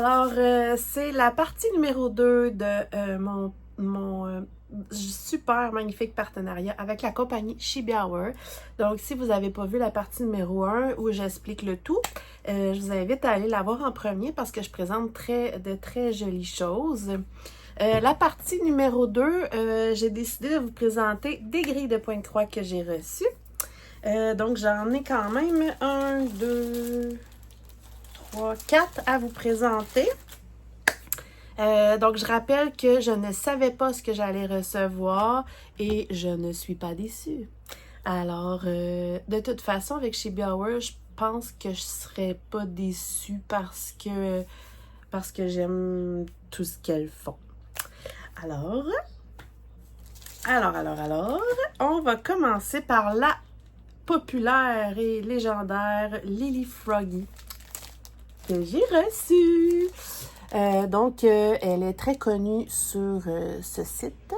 Alors, c'est la partie numéro 2 de mon super magnifique partenariat avec la compagnie Shiba Hour. Donc, si vous n'avez pas vu la partie numéro 1 où j'explique le tout, je vous invite à aller la voir en premier parce que je présente de très jolies choses. La partie numéro 2, j'ai décidé de vous présenter des grilles de pointe de croix que j'ai reçues. Donc, j'en ai quand même 1, 2, 3, 4 à vous présenter. Donc, je rappelle que je ne savais pas ce que j'allais recevoir et je ne suis pas déçue. Alors, de toute façon, avec Shiba Hour, je pense que je ne serais pas déçue parce que j'aime tout ce qu'elles font. Alors, on va commencer par la populaire et légendaire Lily Froggy que j'ai reçue. Donc, elle est très connue sur ce site,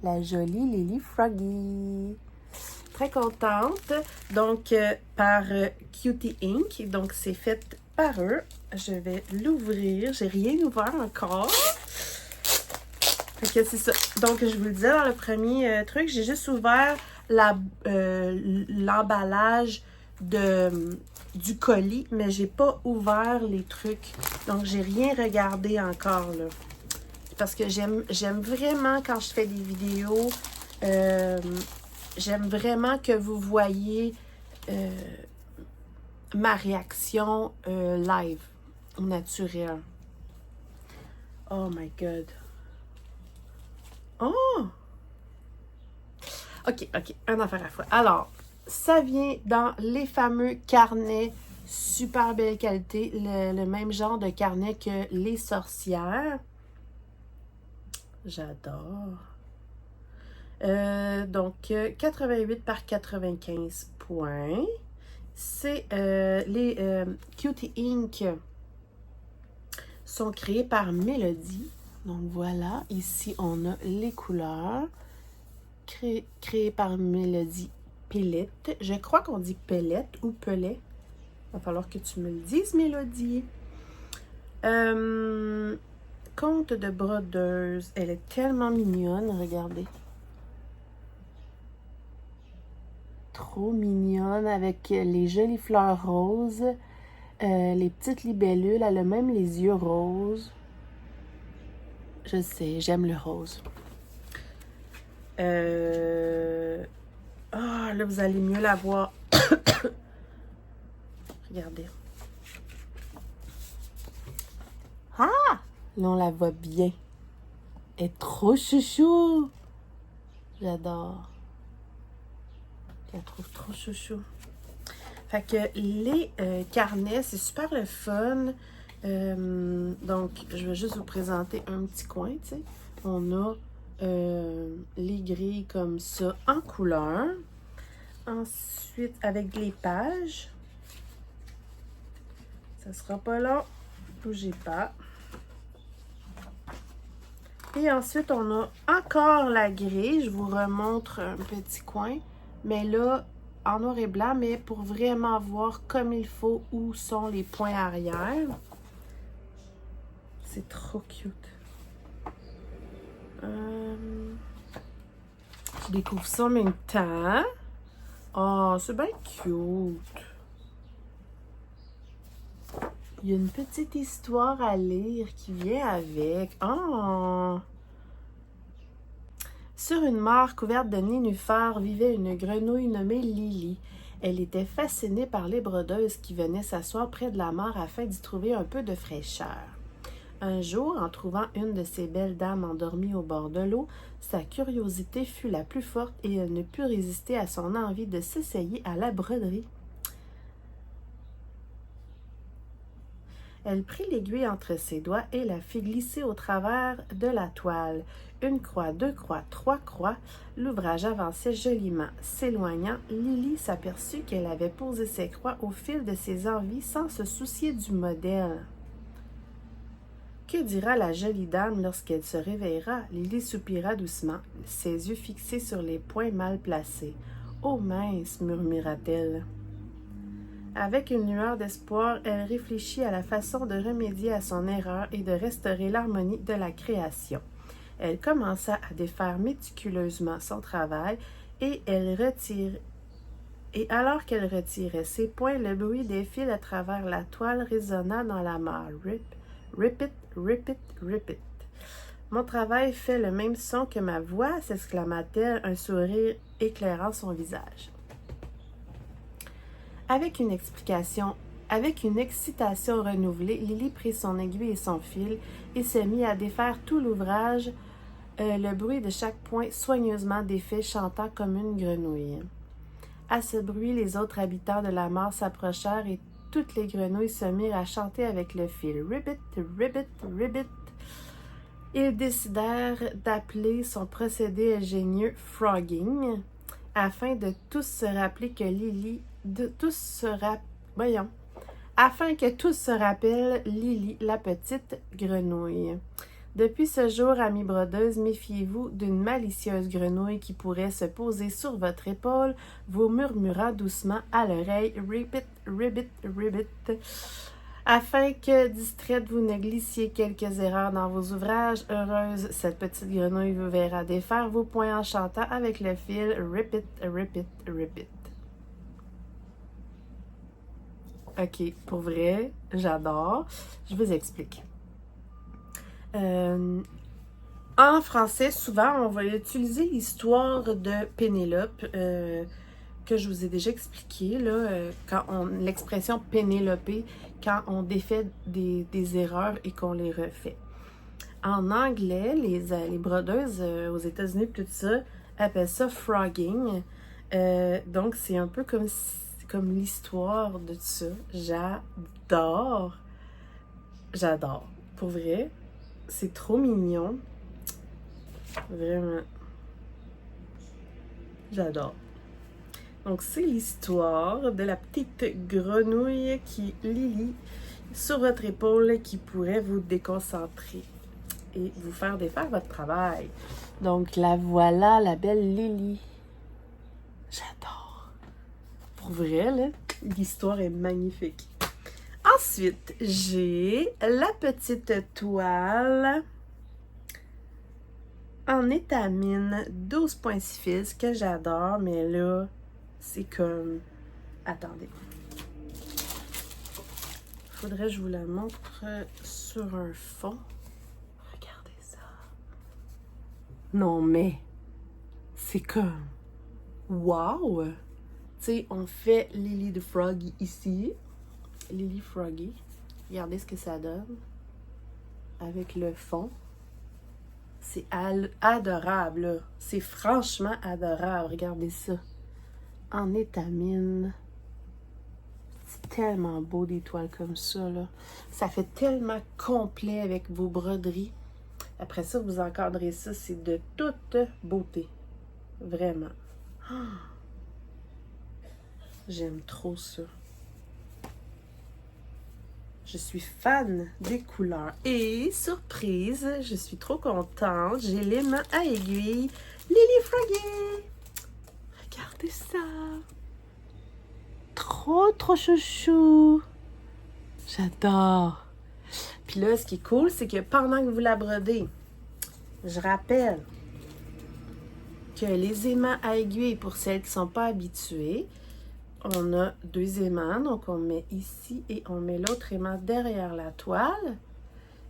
la jolie Lily Froggy. Très contente. Donc, par Cutie Ink. Donc, c'est fait par eux. Je vais l'ouvrir. J'ai rien ouvert encore. Fait que c'est ça. Donc, je vous le disais dans le premier truc, j'ai juste ouvert l'emballage du colis, mais j'ai pas ouvert les trucs. Donc, j'ai rien regardé encore, là. Parce que j'aime vraiment, quand je fais des vidéos, j'aime vraiment que vous voyez ma réaction live, au naturel. Oh my God. Oh! OK, un affaire à la fois. Alors, ça vient dans les fameux carnets super belle qualité, le même genre de carnet que les sorcières. J'adore. Donc, 88 par 95 points. C'est les Cutie Ink sont créés par Mélodie. Donc, voilà. Ici, on a les couleurs créées par Mélodie Pellet. Je crois qu'on dit Pellet ou Pellet. Il va falloir que tu me le dises, Mélodie. Conte de brodeuse. Elle est tellement mignonne, regardez. Trop mignonne avec les jolies fleurs roses. Les petites libellules. Elle a même les yeux roses. Je sais, j'aime le rose. Ah, là, vous allez mieux la voir. Regardez. Ah! Là, on la voit bien. Elle est trop chouchou. J'adore. Je la trouve trop chouchou. Fait que les carnets, c'est super le fun. Donc, je vais juste vous présenter un petit coin, tu sais. On a les grilles comme ça en couleur. Ensuite, avec les pages. Ça sera pas long. Bougez pas. Et ensuite, on a encore la grille. Je vous remontre un petit coin. Mais là, en noir et blanc, mais pour vraiment voir comme il faut où sont les points arrière. C'est trop cute. Je découvre ça en même temps. Oh, c'est bien cute. Il y a une petite histoire à lire qui vient avec. Oh! Sur une mare couverte de nénuphars vivait une grenouille nommée Lily. Elle était fascinée par les brodeuses qui venaient s'asseoir près de la mare afin d'y trouver un peu de fraîcheur. Un jour, en trouvant une de ces belles dames endormies au bord de l'eau, sa curiosité fut la plus forte et elle ne put résister à son envie de s'essayer à la broderie. Elle prit l'aiguille entre ses doigts et la fit glisser au travers de la toile. Une croix, deux croix, trois croix. L'ouvrage avançait joliment. S'éloignant, Lily s'aperçut qu'elle avait posé ses croix au fil de ses envies sans se soucier du modèle. Que dira la jolie dame lorsqu'elle se réveillera? Lily soupira doucement, ses yeux fixés sur les points mal placés. « Oh mince! » murmura-t-elle. Avec une lueur d'espoir, elle réfléchit à la façon de remédier à son erreur et de restaurer l'harmonie de la création. Elle commença à défaire méticuleusement son travail et alors qu'elle retirait ses poings, le bruit des fils à travers la toile résonna dans la mare. Rip, rip it, rip it, rip it. Mon travail fait le même son que ma voix, s'exclama-t-elle, un sourire éclairant son visage. Avec une excitation renouvelée, Lily prit son aiguille et son fil et se mit à défaire tout l'ouvrage, le bruit de chaque point soigneusement défait chantant comme une grenouille. À ce bruit, les autres habitants de la mare s'approchèrent et toutes les grenouilles se mirent à chanter avec le fil. Ribbit, ribbit, ribbit. Ils décidèrent d'appeler son procédé ingénieux frogging, afin que tous se rappellent Lily, la petite grenouille. Depuis ce jour, amie brodeuse, méfiez-vous d'une malicieuse grenouille qui pourrait se poser sur votre épaule, vous murmurant doucement à l'oreille « Ribbit, ribbit, ribbit », afin que, distraite, vous ne glissiez quelques erreurs dans vos ouvrages. Heureuse, cette petite grenouille vous verra défaire vos poings en chantant avec le fil « Rip it, rip it, rip it ». Ok, pour vrai, j'adore. Je vous explique. En français, souvent, on va utiliser l'histoire de Pénélope, que je vous ai déjà expliqué, là, l'expression Pénélopée, quand on défait des erreurs et qu'on les refait. En anglais, les brodeuses aux États-Unis, tout ça, appellent ça frogging. Donc, c'est un peu comme l'histoire de ça. J'adore. J'adore. Pour vrai, c'est trop mignon. Vraiment. J'adore. Donc, c'est l'histoire de la petite grenouille Lily, sur votre épaule, qui pourrait vous déconcentrer et vous faire défaire votre travail. Donc, la voilà, la belle Lily. J'adore. Pour vrai, là, l'histoire est magnifique. Ensuite, j'ai la petite toile en étamine 12.6 fils que j'adore, mais là, c'est comme... Attendez. Faudrait que je vous la montre sur un fond. Regardez ça. Non, mais c'est comme... Wow! Tu sais, on fait Lily the Froggy ici. Lily Froggy. Regardez ce que ça donne avec le fond. C'est adorable, là. C'est franchement adorable. Regardez ça. En étamine. C'est tellement beau des toiles comme ça, là. Ça fait tellement complet avec vos broderies. Après ça, vous encadrez ça. C'est de toute beauté. Vraiment. Oh. J'aime trop ça. Je suis fan des couleurs. Et, surprise, je suis trop contente. J'ai l'aimant à aiguille Lily Froggy. Regardez ça. Trop chouchou. J'adore. Puis là, ce qui est cool, c'est que pendant que vous la brodez, je rappelle que les aimants à aiguille, pour celles qui ne sont pas habituées, on a 2 aimants, donc on met ici et on met l'autre aimant derrière la toile.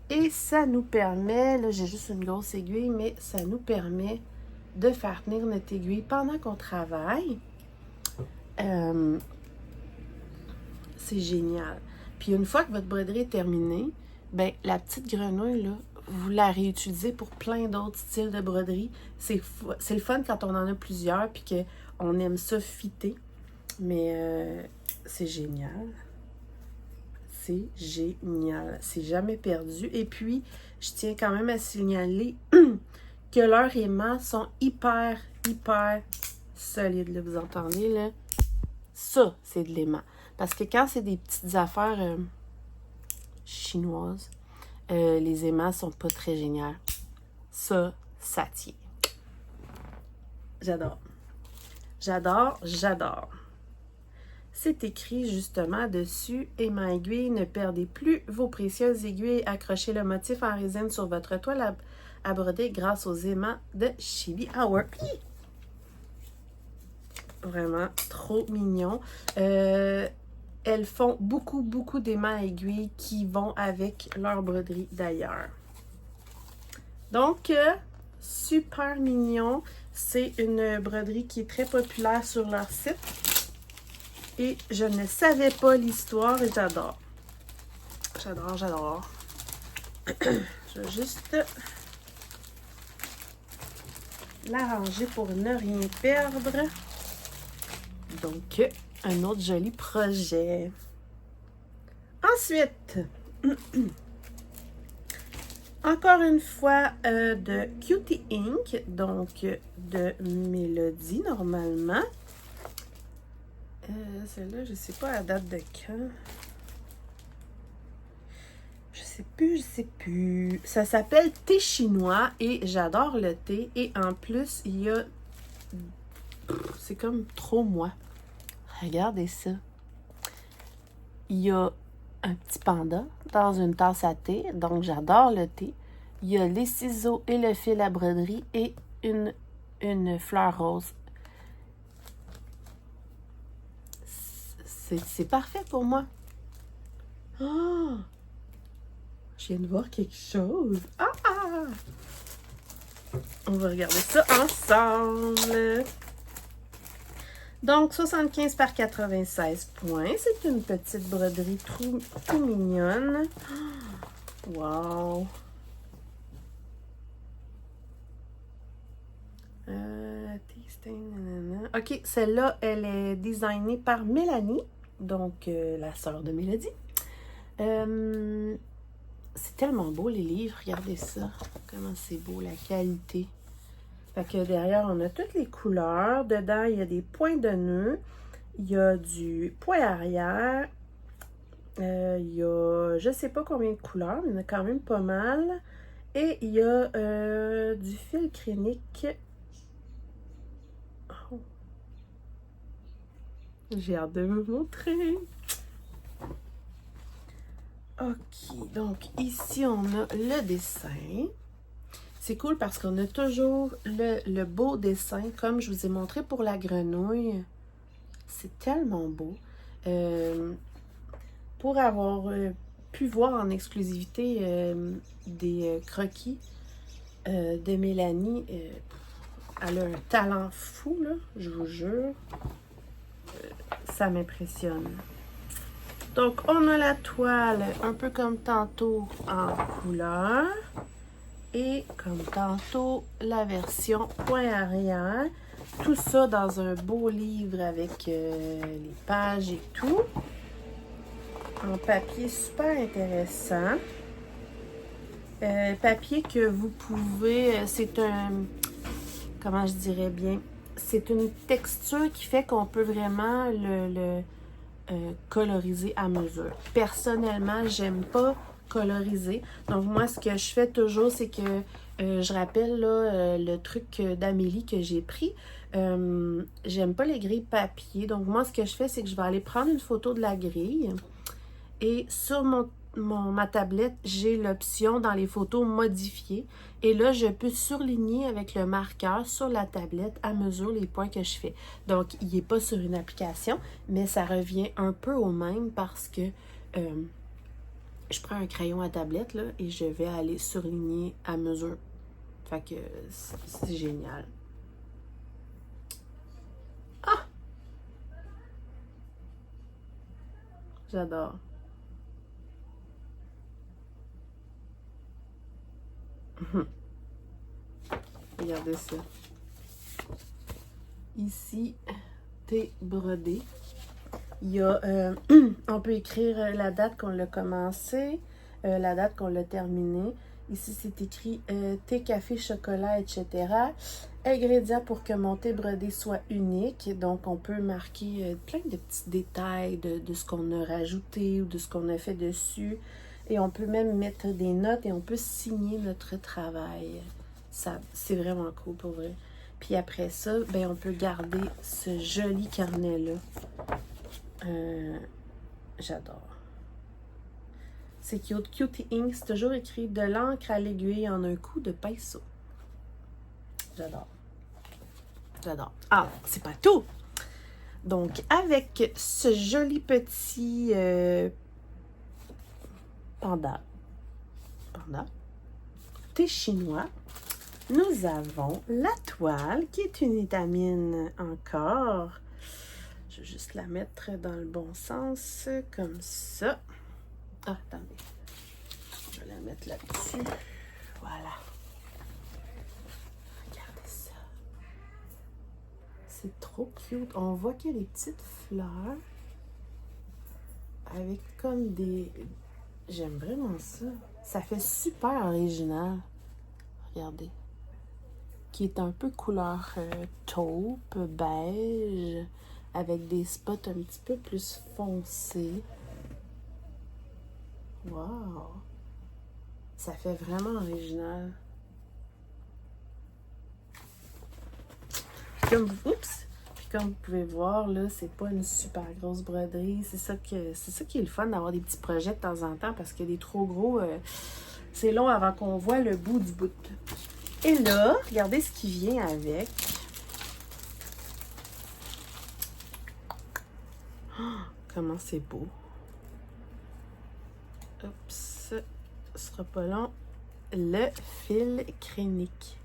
Et ça nous permet, là j'ai juste une grosse aiguille, mais ça nous permet de faire tenir notre aiguille pendant qu'on travaille. C'est génial. Puis une fois que votre broderie est terminée, ben la petite grenouille, là, vous la réutilisez pour plein d'autres styles de broderie. C'est le fun quand on en a plusieurs puis qu'on aime ça fitter. Mais c'est génial. C'est génial. C'est jamais perdu. Et puis, je tiens quand même à signaler que leurs aimants sont hyper solides. Là, vous entendez, là? Ça, c'est de l'aimant. Parce que quand c'est des petites affaires chinoises, les aimants sont pas très géniaux. Ça tient. J'adore. c'est écrit justement dessus « Aimant aiguille, ne perdez plus vos précieuses aiguilles. Accrochez le motif en résine sur votre toile à broder grâce aux aimants de Chibi Hour. » Vraiment trop mignon. Elles font beaucoup d'aimants aiguilles qui vont avec leur broderie d'ailleurs. Donc, super mignon. C'est une broderie qui est très populaire sur leur site. Et je ne savais pas l'histoire et j'adore. J'adore. Je vais juste l'arranger pour ne rien perdre. Donc, un autre joli projet. Ensuite, encore une fois, de Cutie Ink, donc de Mélodie normalement. Celle-là, je ne sais pas la date de quand. Je sais plus. Ça s'appelle thé chinois et j'adore le thé. Et en plus, il y a... C'est comme trop moi. Regardez ça. Il y a un petit panda dans une tasse à thé. Donc, j'adore le thé. Il y a les ciseaux et le fil à broderie et une fleur rose. C'est parfait pour moi. Oh! Je viens de voir quelque chose. On va regarder ça ensemble. Donc, 75 par 96 points. C'est une petite broderie tout mignonne. Wow! OK, celle-là, elle est designée par Mélanie, donc la sœur de Mélodie. C'est tellement beau, les livres. Regardez ça. Comment c'est beau, la qualité. Fait que derrière, on a toutes les couleurs. Dedans, il y a des points de nœud. Il y a du point arrière. Il y a, je sais pas combien de couleurs, mais il y en a quand même pas mal. Et il y a du fil crénique. Oh. J'ai hâte de vous montrer. OK, donc ici, on a le dessin. C'est cool parce qu'on a toujours le beau dessin, comme je vous ai montré pour la grenouille. C'est tellement beau. Pour avoir pu voir en exclusivité des croquis de Mélanie, elle a un talent fou, là, je vous jure. Ça m'impressionne. Donc, on a la toile un peu comme tantôt en couleur. Et comme tantôt, la version point arrière. Tout ça dans un beau livre avec les pages et tout. En papier super intéressant. Papier que vous pouvez... c'est un... Comment je dirais bien? C'est une texture qui fait qu'on peut vraiment le coloriser à mesure. Personnellement, j'aime pas coloriser. Donc, moi, ce que je fais toujours, c'est que je rappelle là, le truc d'Amélie que j'ai pris. J'aime pas les grilles papier. Donc, moi, ce que je fais, c'est que je vais aller prendre une photo de la grille. Et sur ma tablette, j'ai l'option dans les photos modifier. Et là, je peux surligner avec le marqueur sur la tablette à mesure les points que je fais. Donc, il n'est pas sur une application, mais ça revient un peu au même parce que je prends un crayon à tablette là, et je vais aller surligner à mesure. Fait que c'est génial. Ah! J'adore. Regardez ça. Ici, thé brodé. Il y a, on peut écrire la date qu'on l'a commencé, la date qu'on l'a terminé. Ici, c'est écrit thé, café, chocolat, etc. Ingrédients pour que mon thé brodé soit unique. Donc, on peut marquer plein de petits détails de ce qu'on a rajouté ou de ce qu'on a fait dessus. Et on peut même mettre des notes et on peut signer notre travail. Ça, c'est vraiment cool pour vrai. Puis après ça, ben, on peut garder ce joli carnet-là J'adore. C'est cute. Cutie Ink, c'est toujours écrit de l'encre à l'aiguille en un coup de pinceau. J'adore. J'adore. Ah, c'est pas tout! Donc, avec ce joli petit panda, thé chinois, nous avons la toile, qui est une étamine encore. Je vais juste la mettre dans le bon sens, comme ça. Ah, attendez. Je vais la mettre là-dessus. Voilà. Regardez ça. C'est trop cute. On voit qu'il y a des petites fleurs avec comme des... J'aime vraiment ça. Ça fait super original. Regardez. Qui est un peu couleur taupe, beige, avec des spots un petit peu plus foncés. Wow! Ça fait vraiment original. Puis comme vous pouvez voir, là, c'est pas une super grosse broderie. C'est ça qui est le fun d'avoir des petits projets de temps en temps, parce que des trop gros, c'est long avant qu'on voit le bout du bout. Et là, regardez ce qui vient avec. Oh, comment c'est beau. Oups, ce sera pas long. Le fil crénique.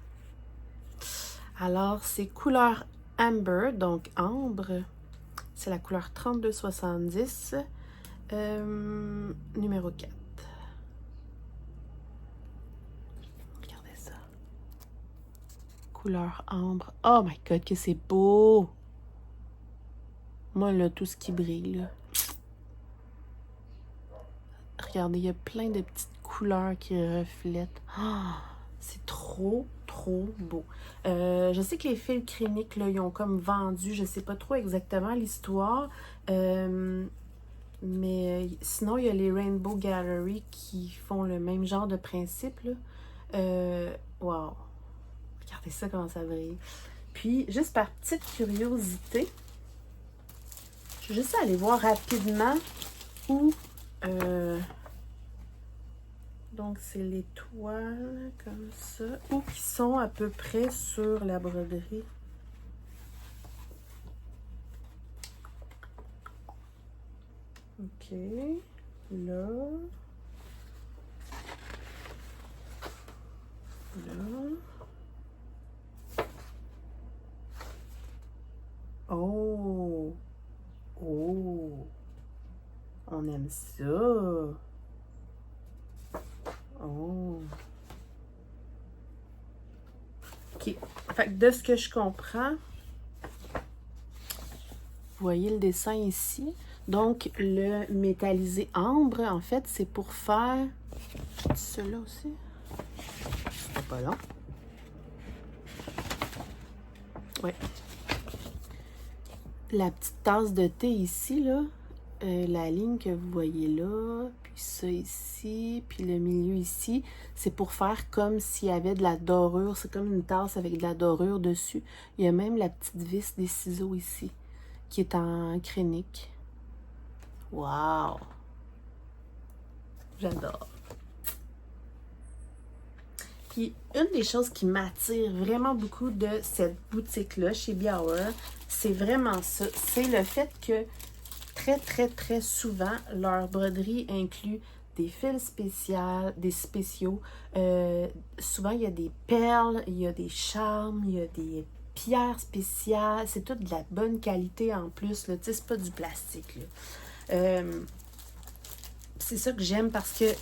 Alors, c'est couleur amber, donc ambre. C'est la couleur 3270, numéro 4. Regardez ça. Couleur ambre. Oh my god, que c'est beau! Moi, là, tout ce qui brille, là. Regardez, il y a plein de petites couleurs qui reflètent. Oh, c'est trop beau. Je sais que les fils créniques, là, ils ont comme vendu, je sais pas trop exactement l'histoire, mais sinon, il y a les Rainbow Gallery qui font le même genre de principe, là. Wow! Regardez ça, comment ça brille. Puis, juste par petite curiosité, je vais juste aller voir rapidement où... donc, c'est les toiles comme ça. Où qui sont à peu près sur la broderie. OK. Là. Là. Oh! Oh! On aime ça! Oh! OK. Fait que de ce que je comprends, vous voyez le dessin ici. Donc, le métallisé ambre, en fait, c'est pour faire... Celui-là aussi. C'est pas long. Ouais. La petite tasse de thé ici, là, la ligne que vous voyez là, puis ça ici, puis le milieu ici, c'est pour faire comme s'il y avait de la dorure. C'est comme une tasse avec de la dorure dessus. Il y a même la petite vis des ciseaux ici, qui est en crénique. Wow! J'adore. Puis, une des choses qui m'attire vraiment beaucoup de cette boutique-là, chez Biauer, c'est vraiment ça. C'est le fait que très souvent, leur broderie inclut des fils spéciaux. Souvent, il y a des perles, il y a des charmes, il y a des pierres spéciales. C'est tout de la bonne qualité en plus. Tu sais, c'est pas du plastique, là. C'est ça que j'aime parce que...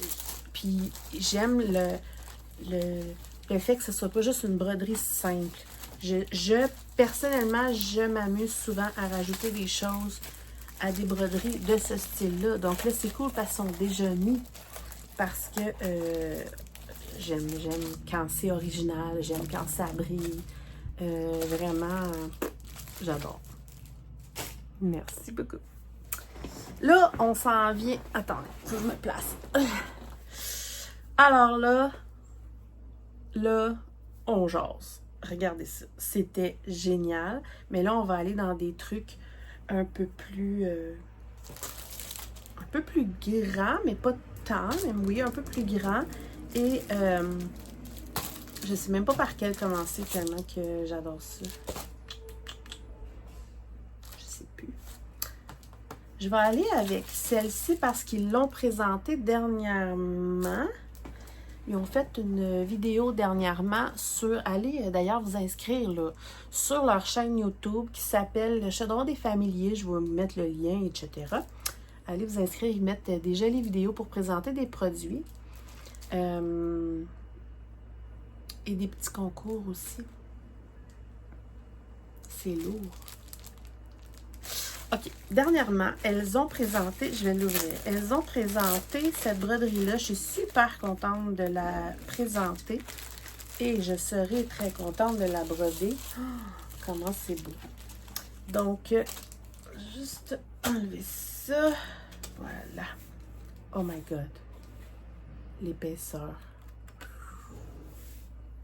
Puis, j'aime le fait que ce soit pas juste une broderie simple. Personnellement, je m'amuse souvent à rajouter des choses à des broderies de ce style-là. Donc là, c'est cool parce qu'ils sont déjà mis. Parce que j'aime quand c'est original, j'aime quand ça brille. Vraiment, j'adore. Merci beaucoup. Là, on s'en vient... Attendez, faut que je me place. Alors là, on jase. Regardez ça. C'était génial. Mais là, on va aller dans des trucs un peu plus un peu plus grand, mais pas tant, mais oui, un peu plus grand. Et je sais même pas par quel commencer tellement que j'adore ça. Je sais plus. Je vais aller avec celle-ci parce qu'ils l'ont présentée dernièrement. Ils ont fait une vidéo dernièrement sur... Allez d'ailleurs vous inscrire là, sur leur chaîne YouTube qui s'appelle Le Chaudron des Familiers. Je vais vous mettre le lien, etc. Allez vous inscrire, ils mettent des jolies vidéos pour présenter des produits. Et des petits concours aussi. C'est lourd. OK. Dernièrement, elles ont présenté, je vais l'ouvrir, elles ont présenté cette broderie-là. Je suis super contente de la présenter. Et je serai très contente de la broder. Oh, comment c'est beau. Donc, juste enlever ça. Voilà. Oh my God. L'épaisseur.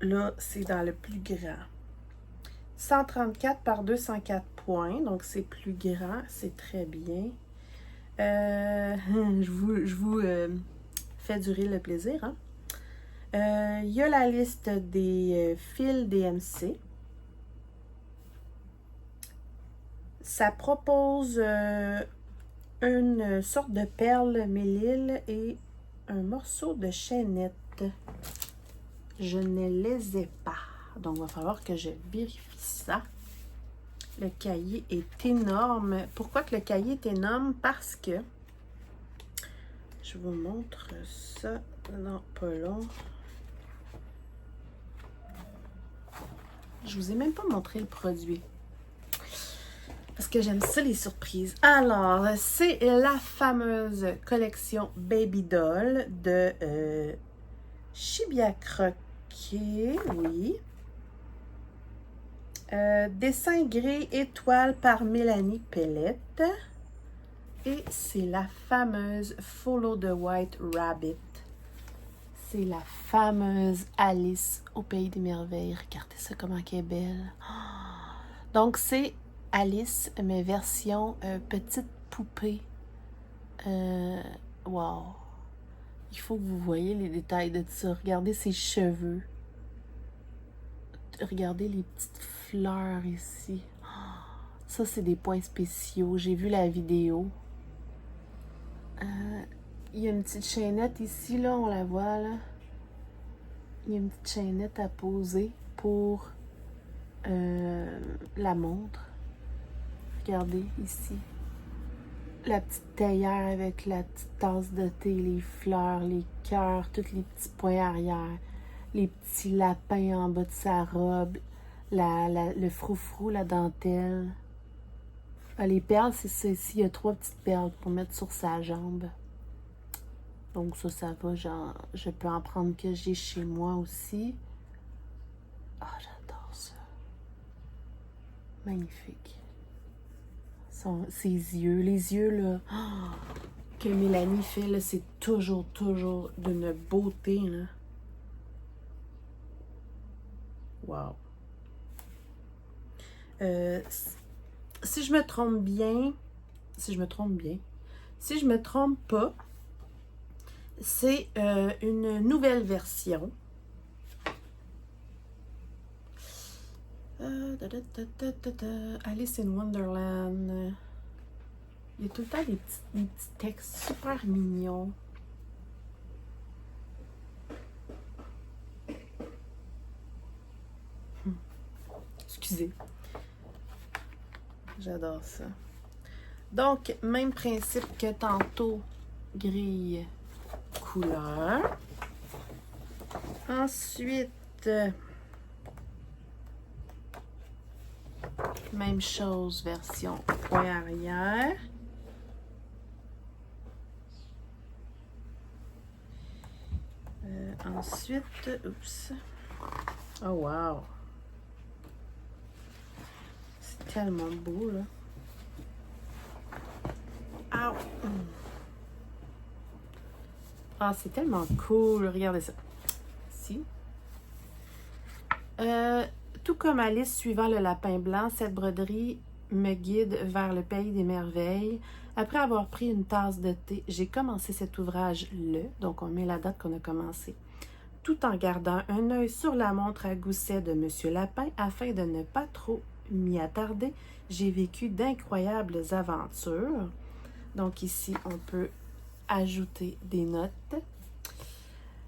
Là, c'est dans le plus grand. 134 par 204 points, donc c'est plus grand, c'est très bien. Je vous fais durer le plaisir. Hein? Il y a la liste des fils DMC. Ça propose une sorte de perle mélile et un morceau de chaînette. Je ne les ai pas. Donc, il va falloir que je vérifie ça. Le cahier est énorme. Pourquoi que le cahier est énorme? Parce que, je vous montre ça. Non, pas long. Je vous ai même pas montré le produit. Parce que j'aime ça, les surprises. Alors, c'est la fameuse collection Baby Doll de Shibia Croquet. Oui. Dessin gris étoile par Mélanie Pellette. Et c'est la fameuse Follow the White Rabbit. C'est la fameuse Alice au Pays des Merveilles. Regardez ça, comment elle est belle. Donc, c'est Alice, mais version petite poupée. Wow! Il faut que vous voyez les détails de ça. Regardez ses cheveux. Regardez les petites fleurs ici. Ça, c'est des points spéciaux. J'ai vu la vidéo. Il y a une petite chaînette ici, là, on la voit, là. Il y a une petite chaînette à poser pour la montre. Regardez ici. La petite théière avec la petite tasse de thé, les fleurs, les cœurs, tous les petits points arrière, les petits lapins en bas de sa robe, le froufrou, la dentelle. Les perles, c'est ça ici. Il y a 3 petites perles pour mettre sur sa jambe. Donc ça va, genre, je peux en prendre que j'ai chez moi aussi. Ah, j'adore ça. Magnifique. Ses yeux, les yeux, là, que Mélanie fait, là, c'est toujours d'une beauté, là. Wow. Si je me trompe pas, c'est une nouvelle version. Alice in Wonderland. Il y a tout le temps des petits textes super mignons. Excusez. J'adore ça. Donc, même principe que tantôt, grille couleur. Ensuite, même chose, version point arrière. Ensuite, oups. Oh wow! C'est tellement beau, là. Ah, ah, c'est tellement cool. Regardez ça. Ici. Tout comme Alice suivant le lapin blanc, cette broderie me guide vers le pays des merveilles. Après avoir pris une tasse de thé, j'ai commencé cet ouvrage donc on met la date qu'on a commencé, tout en gardant un œil sur la montre à gousset de Monsieur Lapin afin de ne pas trop m'y attarder. J'ai vécu d'incroyables aventures. Donc ici, on peut ajouter des notes.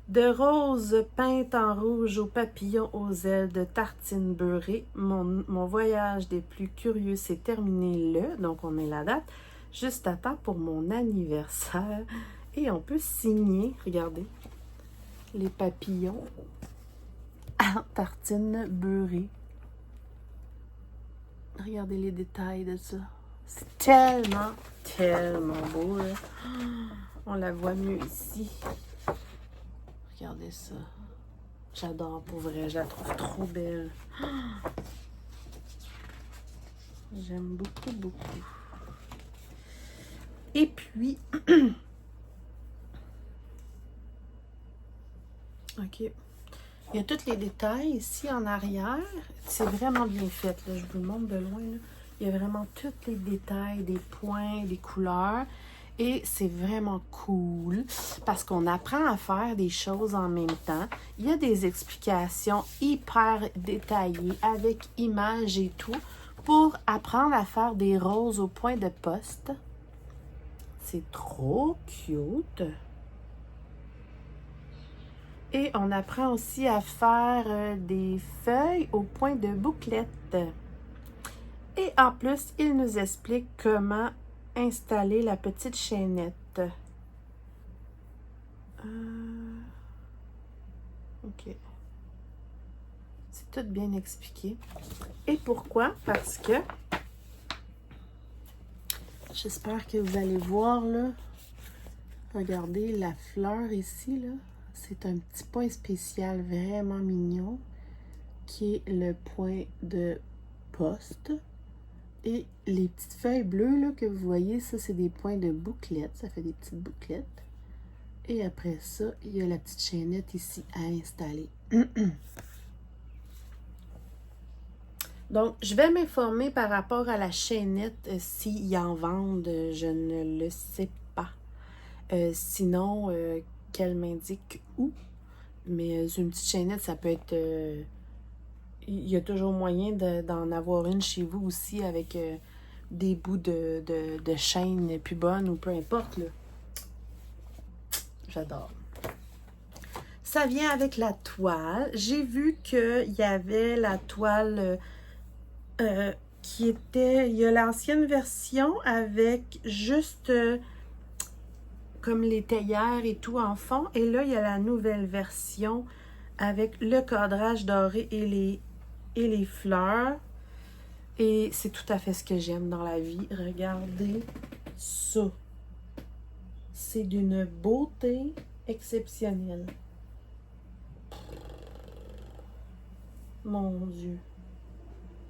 De roses peintes en rouge aux papillons aux ailes de tartines beurrées, mon voyage des plus curieux s'est terminé donc on met la date, juste à temps pour mon anniversaire. Et on peut signer, regardez, les papillons en tartines beurrées. Regardez les détails de ça. C'est tellement, tellement beau, là. On la voit mieux ici. Regardez ça. J'adore, pour vrai. Je la trouve trop belle. J'aime beaucoup, beaucoup. Et puis... OK. Il y a tous les détails ici en arrière. C'est vraiment bien fait, là. Je vous le montre de loin, là. Il y a vraiment tous les détails, des points, des couleurs. Et c'est vraiment cool parce qu'on apprend à faire des choses en même temps. Il y a des explications hyper détaillées avec images et tout pour apprendre à faire des roses au point de poste. C'est trop cute. Et on apprend aussi à faire des feuilles au point de bouclette. Et en plus, il nous explique comment installer la petite chaînette. OK. C'est tout bien expliqué. Et pourquoi? Parce que, j'espère que vous allez voir, là, regardez la fleur ici, là. C'est un petit point spécial vraiment mignon qui est le point de poste. Et les petites feuilles bleues là, que vous voyez, ça c'est des points de bouclettes. Ça fait des petites bouclettes. Et après ça, il y a la petite chaînette ici à installer. Donc, je vais m'informer par rapport à la chaînette s'ils en vendent. Je ne le sais pas. Sinon, qu'elle m'indique où. Mais une petite chaînette, ça peut être... il y a toujours moyen d'en avoir une chez vous aussi avec des bouts de chaîne plus bonnes ou peu importe, là. J'adore. Ça vient avec la toile. J'ai vu qu'il y avait la toile qui était... Il y a l'ancienne version avec juste comme les théières et tout en fond. Et là, il y a la nouvelle version avec le cadrage doré et les fleurs. Et c'est tout à fait ce que j'aime dans la vie. Regardez ça. C'est d'une beauté exceptionnelle. Mon Dieu.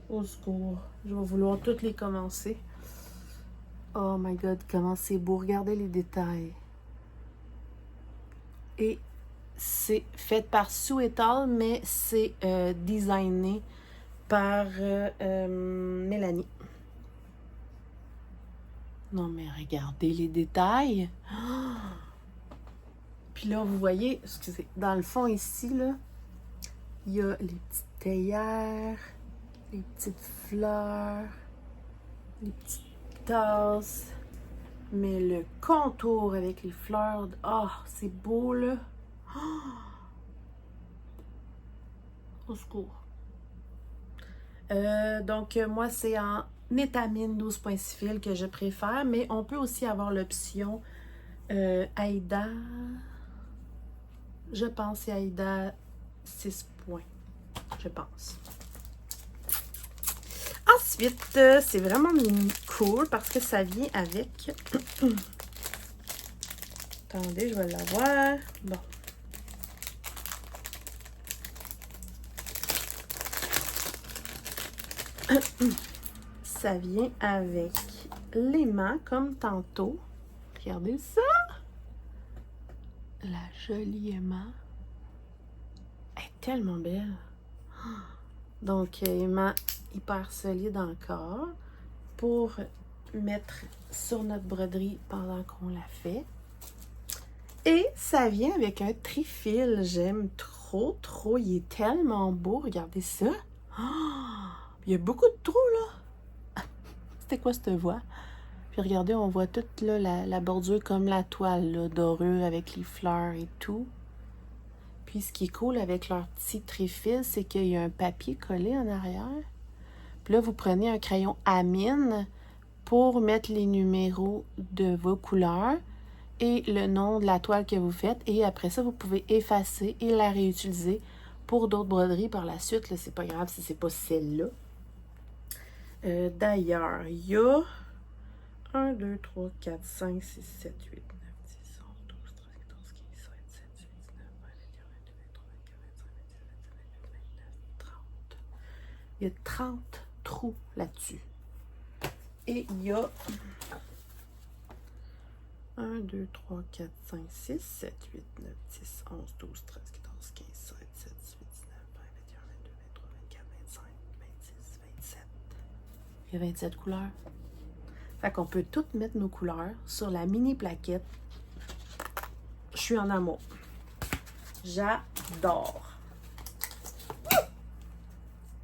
Au secours. Je vais vouloir toutes les commencer. Oh my God, comment c'est beau. Regardez les détails. Et c'est fait par Sue et al, mais c'est designé par Mélanie. Non, mais regardez les détails. Oh! Puis là, vous voyez, excusez, dans le fond ici, là, il y a les petites théières, les petites fleurs, les petites tasses. Mais le contour avec les fleurs, oh, c'est beau, là. Oh! Au secours. Donc, moi, c'est en étamine 12.6 fils que je préfère, mais on peut aussi avoir l'option Aïda. Je pense c'est Aïda 6 points, je pense. Ensuite, c'est vraiment cool parce que ça vient avec... Attendez, je vais l'avoir. Bon. Ça vient avec l'aimant comme tantôt. Regardez ça. La jolie aimant. Elle est tellement belle. Donc, aimant hyper solide encore pour mettre sur notre broderie pendant qu'on la fait. Et ça vient avec un trifil. J'aime trop, trop. Il est tellement beau. Regardez ça. Oh, il y a beaucoup de trous, là. C'était quoi cette voix? Puis regardez, on voit toute là, la bordure comme la toile, là, dorée avec les fleurs et tout. Puis ce qui est cool avec leur petit trifil, c'est qu'il y a un papier collé en arrière. Puis là, vous prenez un crayon à mine pour mettre les numéros de vos couleurs et le nom de la toile que vous faites. Et après ça, vous pouvez effacer et la réutiliser pour d'autres broderies par la suite. Là, c'est pas grave si c'est pas celle-là. D'ailleurs, il y a 1, 2, 3, 4, 5, 6, 7, 8, 9, 10, 11, 12, 13, 14, 15, 16, 17, 18, 19, 20, 21, 22, 23, 24, 25, 26, 27, 28, 29, 30. Il y a 30 trous là-dessus. Et il y a 1, 2, 3, 4, 5, 6, 7, 8, 9, 10, 11, 12, 13, 14, 15, 16, 17, 18, 19, 20, 21, 22, 23, 24, 25, 26, 27. Il y a 27 couleurs. Fait qu'on peut toutes mettre nos couleurs sur la mini plaquette. Je suis en amour. J'adore.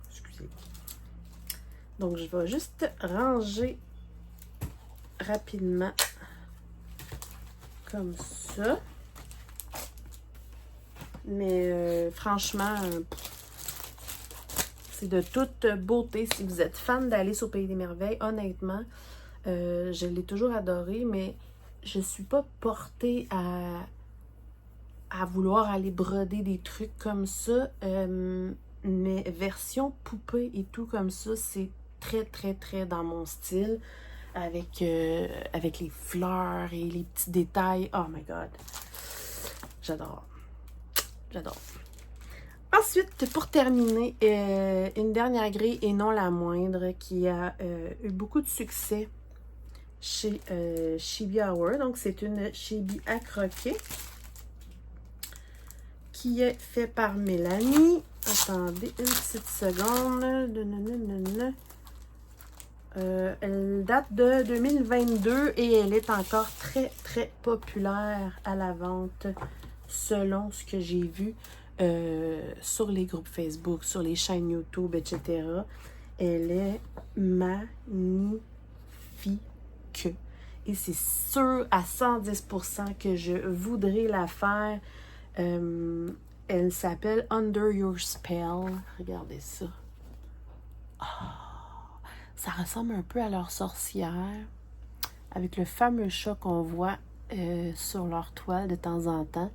Excusez. Donc, je vais juste ranger rapidement comme ça. Mais franchement, c'est de toute beauté. Si vous êtes fan d'Alice au Pays des Merveilles, honnêtement, je l'ai toujours adoré, mais je suis pas portée à vouloir aller broder des trucs comme ça. Mais version poupée et tout comme ça, c'est très, très, très dans mon style. Avec les fleurs et les petits détails. Oh my God. J'adore. J'adore. Ensuite, pour terminer, une dernière grille et non la moindre qui a eu beaucoup de succès chez Chibi Hour. Donc, c'est une Chibi à croquer qui est fait par Mélanie. Attendez une petite seconde. Elle date de 2022 et elle est encore très, très populaire à la vente selon ce que j'ai vu sur les groupes Facebook, sur les chaînes YouTube, etc. Elle est magnifique. Et c'est sûr à 110% que je voudrais la faire. Elle s'appelle Under Your Spell. Regardez ça. Ça ressemble un peu à leur sorcière, avec le fameux chat qu'on voit sur leur toile de temps en temps.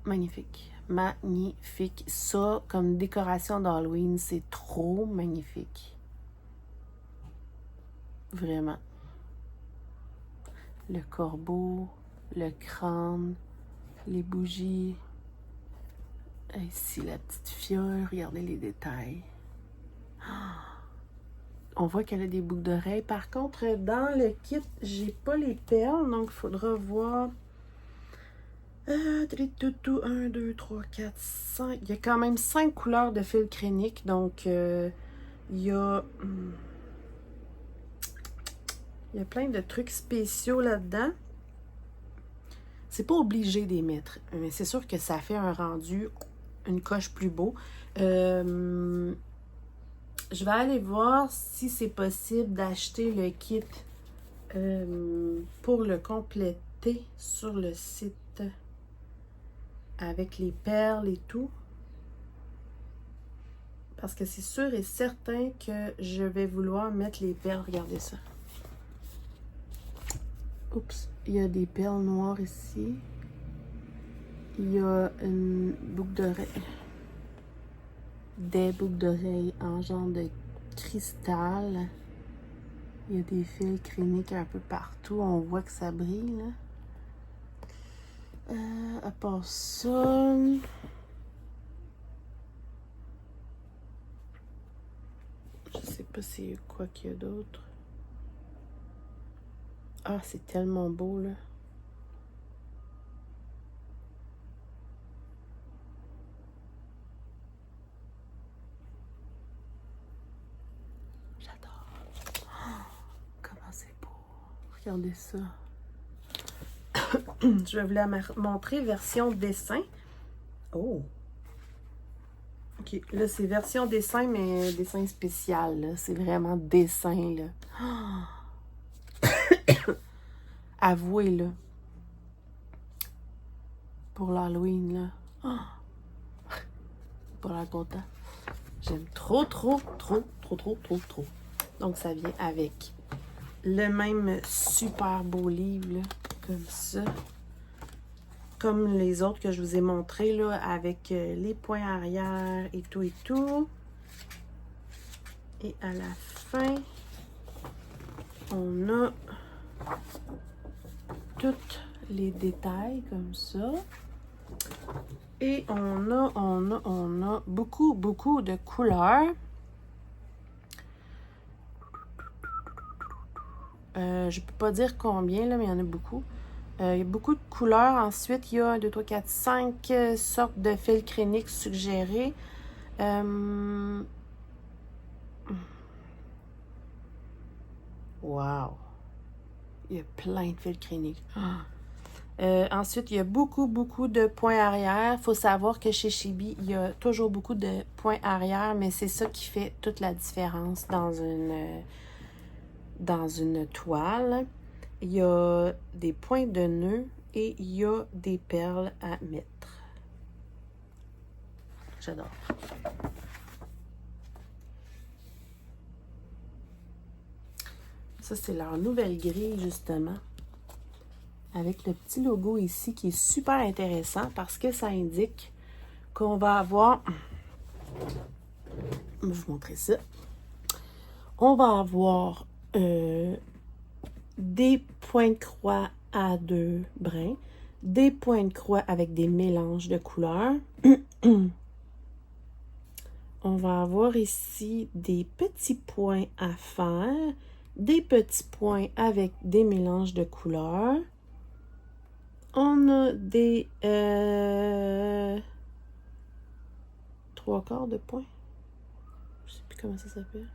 Magnifique. Magnifique. Ça, comme décoration d'Halloween, c'est trop magnifique. Vraiment. Le corbeau, le crâne, les bougies. Ici, la petite fiole. Regardez les détails. On voit qu'elle a des boucles d'oreilles. Par contre, dans le kit, j'ai pas les perles, donc il faudra voir. 1, 2, 3, 4, 5. Il y a quand même 5 couleurs de fil crénique, donc il y a plein de trucs spéciaux là-dedans. C'est pas obligé d'y mettre, mais c'est sûr que ça fait un rendu, une coche plus beau. Je vais aller voir si c'est possible d'acheter le kit pour le compléter sur le site avec les perles et tout. Parce que c'est sûr et certain que je vais vouloir mettre les perles. Regardez ça. Oups, il y a des perles noires ici. Il y a une boucle d'oreille. Des boucles d'oreilles en genre de cristal. Il y a des fils créniques un peu partout. On voit que ça brille, là. À part ça... Je sais pas c'est quoi qu'il y a d'autre. Ah, c'est tellement beau, là. Regardez ça. Je vais vous la montrer version dessin. Oh! Ok, là c'est version dessin, mais dessin spécial. C'est vraiment dessin, là. Avouez, là. Pour l'Halloween, là. Oh. Pas la content. J'aime trop. Donc, ça vient avec le même super beau livre, là, comme ça. Comme les autres que je vous ai montrés, là, avec les points arrière et tout et tout. Et à la fin, on a tous les détails comme ça. Et on a beaucoup de couleurs. Je peux pas dire combien, là, mais il y en a beaucoup. Il y a beaucoup de couleurs. Ensuite, il y a 1, 2, 3, 4, 5 sortes de filcréniques suggérées. Wow! Il y a plein de filcréniques. Ensuite, il y a beaucoup de points arrière. Il faut savoir que chez Chibi, il y a toujours beaucoup de points arrière, mais c'est ça qui fait toute la différence dans une toile. Il y a des points de nœud et il y a des perles à mettre. J'adore. Ça, c'est leur nouvelle grille, justement. Avec le petit logo ici qui est super intéressant parce que ça indique qu'on va avoir... Je vais vous montrer ça. On va avoir des points de croix à 2 brins, des points de croix avec des mélanges de couleurs. On va avoir ici des petits points à faire, des petits points avec des mélanges de couleurs. On a des 3/4 de points. Je sais plus comment ça s'appelle.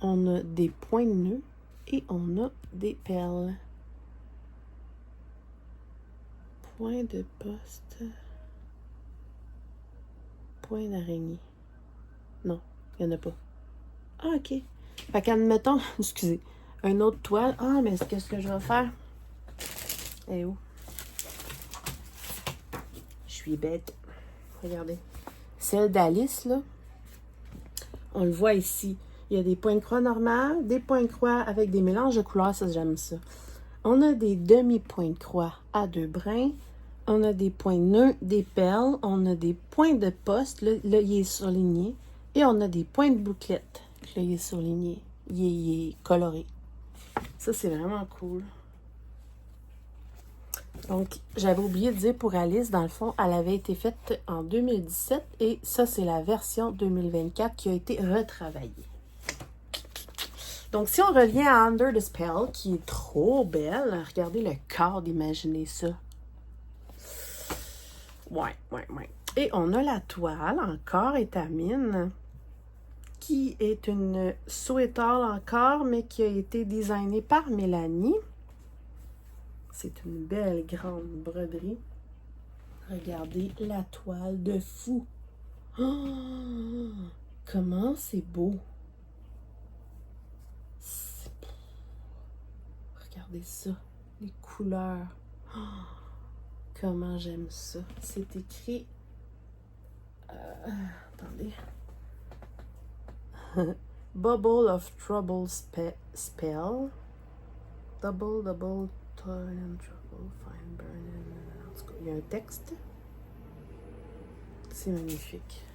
On a des points de nœud et on a des perles. Point de poste. Point d'araignée. Non, il n'y en a pas. Ah, ok. Fait qu'admettons, excusez, une autre toile. Ah, mais qu'est-ce que je vais faire? Elle est où? Je suis bête. Regardez. Celle d'Alice, là, on le voit ici. Il y a des points de croix normales, des points de croix avec des mélanges de couleurs, ça j'aime ça. On a des demi-points de croix à 2 brins. On a des points de nœud, des perles. On a des points de poste. Là, il est surligné. Et on a des points de bouclette. Là, il est surligné. Il est coloré. Ça, c'est vraiment cool. Donc, j'avais oublié de dire pour Alice, dans le fond, elle avait été faite en 2017 et ça, c'est la version 2024 qui a été retravaillée. Donc, si on revient à Under the Spell, qui est trop belle, regardez le cadre, imaginez ça. Ouais. Et on a la toile, encore étamine, qui est une sweater encore, mais qui a été designée par Mélanie. C'est une belle grande broderie. Regardez la toile de fou. Oh, comment c'est beau. Regardez ça, les couleurs. Oh, comment j'aime ça. C'est écrit... attendez. Bubble of Trouble Spell. Double... Toil and trouble, fine burning. En tout cas, il y a un texte. C'est magnifique.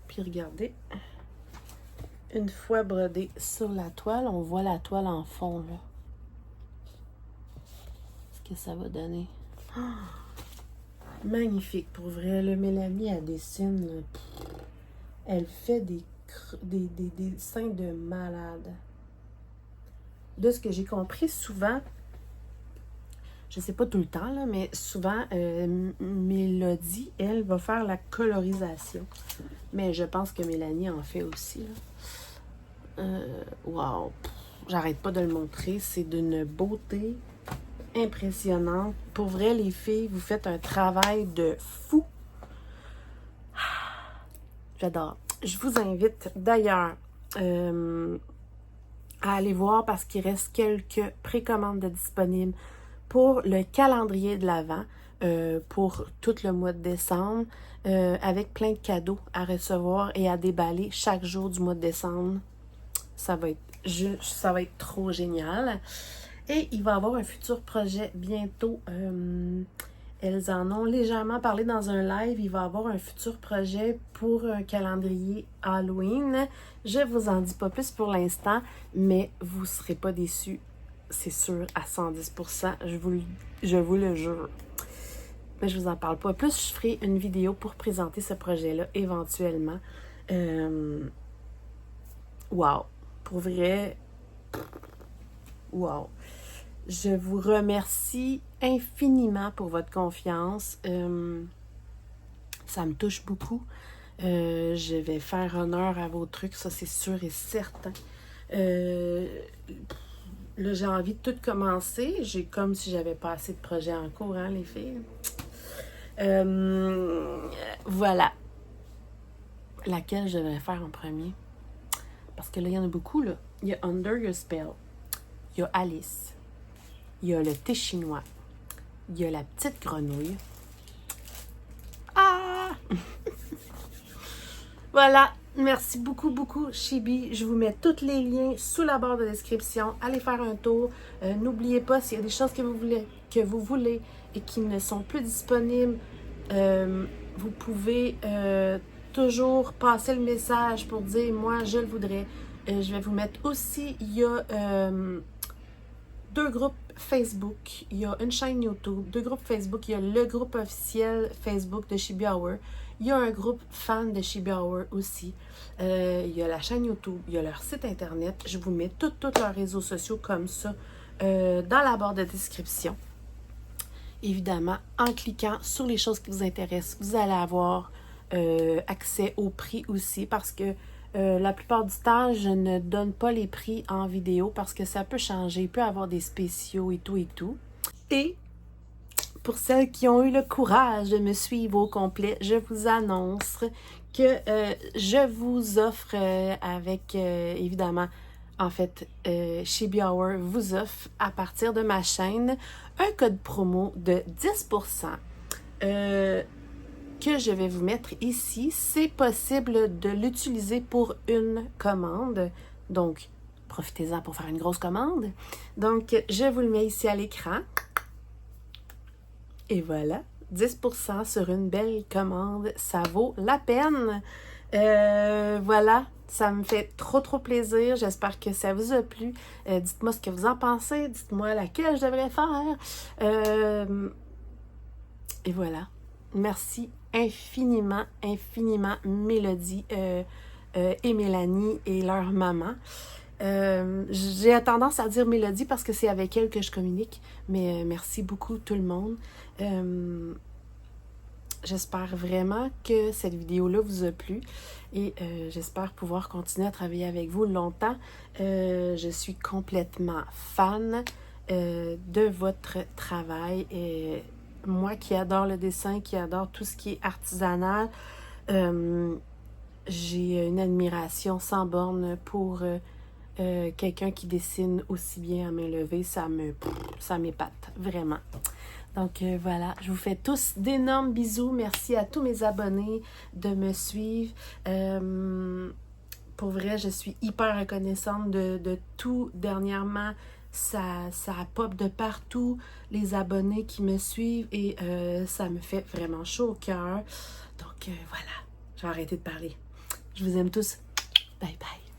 Puis regardez. Une fois brodé sur la toile, on voit la toile en fond, là. Ce que ça va donner. Oh, magnifique, pour vrai. Le Mélanie, elle dessine. Là. Elle fait des dessins de malade. De ce que j'ai compris, souvent, je sais pas tout le temps, là, mais souvent, Mélodie, elle, va faire la colorisation. Mais je pense que Mélanie en fait aussi. Wow! j'arrête pas de le montrer. C'est d'une beauté impressionnante. Pour vrai, les filles, vous faites un travail de fou. J'adore. Je vous invite d'ailleurs à aller voir parce qu'il reste quelques précommandes de disponibles pour le calendrier de l'Avent pour tout le mois de décembre avec plein de cadeaux à recevoir et à déballer chaque jour du mois de décembre. Ça va être trop génial. Et il va y avoir un futur projet bientôt. Elles en ont légèrement parlé dans un live. Il va y avoir un futur projet pour un calendrier Halloween. Je ne vous en dis pas plus pour l'instant, mais vous ne serez pas déçus. C'est sûr, à 110%. Je vous le jure. Mais je ne vous en parle pas. Plus, je ferai une vidéo pour présenter ce projet-là éventuellement. Wow! Pour vrai, wow! Je vous remercie infiniment pour votre confiance. Ça me touche beaucoup. Je vais faire honneur à vos trucs, ça c'est sûr et certain. Là, j'ai envie de tout commencer. J'ai comme si j'avais pas assez de projets en cours, hein, les filles. Voilà. Laquelle je devrais faire en premier? Parce que là, il y en a beaucoup, là. Il y a Under Your Spell. Il y a Alice. Il y a le thé chinois. Il y a la petite grenouille. Ah! Voilà. Merci beaucoup, beaucoup, Chibi. Je vous mets tous les liens sous la barre de description. Allez faire un tour. N'oubliez pas, s'il y a des choses que vous voulez et qui ne sont plus disponibles, vous pouvez toujours passer le message pour dire « Moi, je le voudrais ». Je vais vous mettre aussi, il y a 2 groupes Facebook, il y a une chaîne YouTube, 2 groupes Facebook, il y a le groupe officiel Facebook de Chibi Hour, il y a un groupe fan de Chibi Hour aussi, il y a la chaîne YouTube, il y a leur site internet, je vous mets tous leurs réseaux sociaux comme ça dans la barre de description. Évidemment, en cliquant sur les choses qui vous intéressent, vous allez avoir accès au prix aussi parce que la plupart du temps, je ne donne pas les prix en vidéo parce que ça peut changer, il peut y avoir des spéciaux et tout et tout. Et pour celles qui ont eu le courage de me suivre au complet, je vous annonce que je vous offre avec, évidemment, en fait, Chibi Hour vous offre à partir de ma chaîne un code promo de 10%. Que je vais vous mettre ici. C'est possible de l'utiliser pour une commande. Donc, profitez-en pour faire une grosse commande. Donc, je vous le mets ici à l'écran. Et voilà, 10% sur une belle commande. Ça vaut la peine. Voilà, ça me fait trop plaisir. J'espère que ça vous a plu. Dites-moi ce que vous en pensez. Dites-moi laquelle je devrais faire. Et voilà. Merci infiniment Mélodie et Mélanie et leur maman. J'ai tendance à dire Mélodie parce que c'est avec elle que je communique, mais merci beaucoup tout le monde. J'espère vraiment que cette vidéo-là vous a plu et j'espère pouvoir continuer à travailler avec vous longtemps. Je suis complètement fan de votre travail et moi qui adore le dessin, qui adore tout ce qui est artisanal, j'ai une admiration sans borne pour quelqu'un qui dessine aussi bien à main levée. Ça m'épate, vraiment. Donc voilà, je vous fais tous d'énormes bisous. Merci à tous mes abonnés de me suivre. Pour vrai, je suis hyper reconnaissante de tout dernièrement. Ça pop de partout, les abonnés qui me suivent et ça me fait vraiment chaud au cœur. Donc voilà, je vais arrêter de parler. Je vous aime tous. Bye bye.